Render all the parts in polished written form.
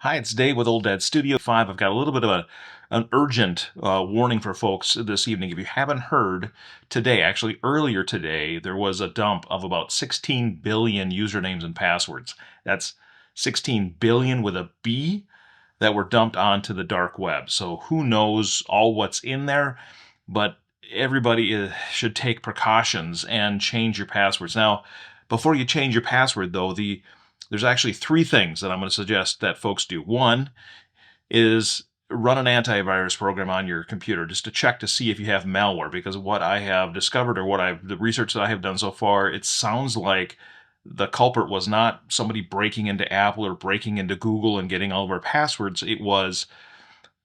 Hi, it's Dave with Old Dad Studio 5. I've got a little bit of an urgent warning for folks this evening. If you haven't heard, today, actually earlier today, there was a dump of about 16 billion usernames and passwords. That's 16 billion with a B that were dumped onto the dark web. So who knows all what's in there, but everybody should take precautions and change your passwords. Now, before you change your password, though, there's actually three things that I'm going to suggest that folks do. One is run an antivirus program on your computer just to check to see if you have malware, because what I have discovered, or the research that I have done so far, it sounds like the culprit was not somebody breaking into Apple or breaking into Google and getting all of our passwords. It was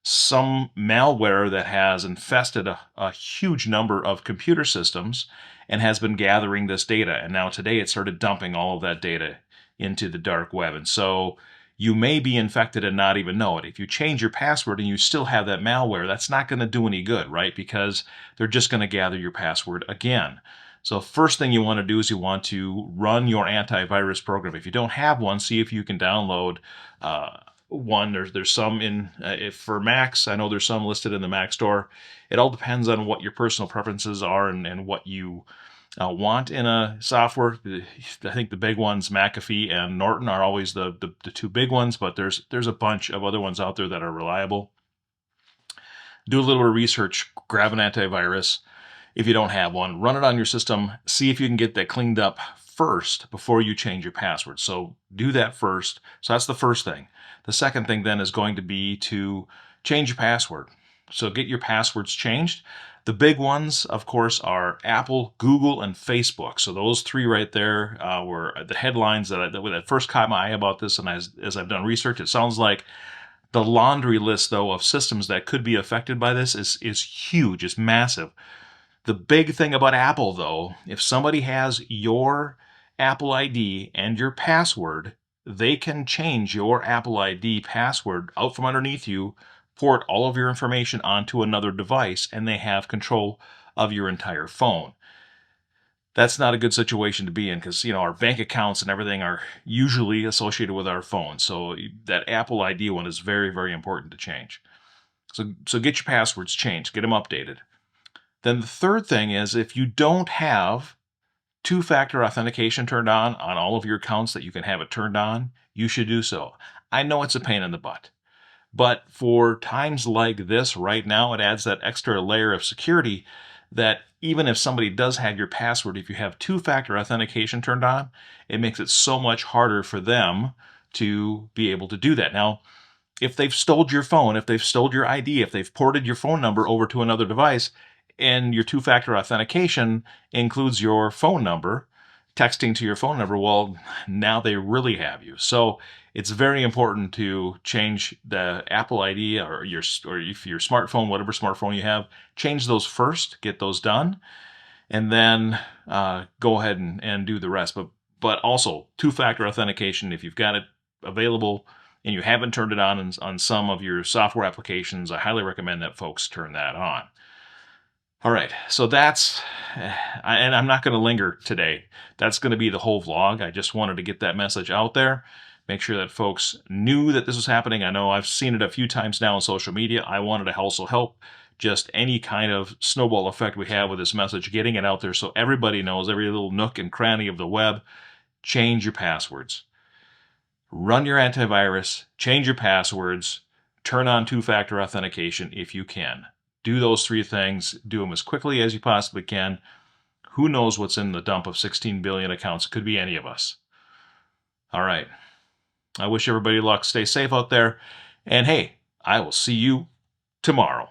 some malware that has infested a huge number of computer systems and has been gathering this data. And now today it started dumping all of that data into the dark web. And so you may be infected and not even know it. If you change your password and you still have that malware, that's not going to do any good, right? Because they're just going to gather your password again. So first thing you want to do is you want to run your antivirus program. If you don't have one, see if you can download one. There's some in for Macs. I know there's some listed in the Mac store. It all depends on what your personal preferences are and what you want in a software. I think the big ones, McAfee and Norton, are always the two big ones, but there's a bunch of other ones out there that are reliable. Do a little bit of research, grab an antivirus. If you don't have one, run it on your system, see if you can get that cleaned up first before you change your password. So do that first. So that's the first thing. The second thing then is going to be to change your password. So get your passwords changed. The big ones, of course, are Apple, Google, and Facebook. So those three right there were the headlines that first caught my eye about this. And as I've done research, it sounds like the laundry list, though, of systems that could be affected by this is huge. It's massive. The big thing about Apple, though, if somebody has your Apple ID and your password, they can change your Apple ID password out from underneath you, port all of your information onto another device, and they have control of your entire phone. That's not a good situation to be in, because our bank accounts and everything are usually associated with our phone. So that Apple ID one is very, very important to change. So get your passwords changed, get them updated. Then the third thing is, if you don't have two-factor authentication turned on all of your accounts that you can have it turned on, you should do so. I know it's a pain in the butt, but for times like this right now, it adds that extra layer of security that even if somebody does have your password, if you have two-factor authentication turned on, it makes it so much harder for them to be able to do that. Now, if they've stole your phone, if they've stole your ID, if they've ported your phone number over to another device, and your two-factor authentication includes your phone number, texting to your phone number, well, now they really have you. So it's very important to change the Apple ID or if your smartphone, whatever smartphone you have, change those first, get those done, and then go ahead and do the rest. But also, two-factor authentication, if you've got it available and you haven't turned it on some of your software applications, I highly recommend that folks turn that on. All right, so and I'm not going to linger today. That's going to be the whole vlog. I just wanted to get that message out there, make sure that folks knew that this was happening. I know I've seen it a few times now on social media. I wanted to also help just any kind of snowball effect we have with this message, getting it out there so everybody knows, every little nook and cranny of the web. Change your passwords. Run your antivirus, change your passwords, turn on two-factor authentication if you can. Do those three things. Do them as quickly as you possibly can. Who knows what's in the dump of 16 billion accounts? It could be any of us. All right. I wish everybody luck. Stay safe out there. And hey, I will see you tomorrow.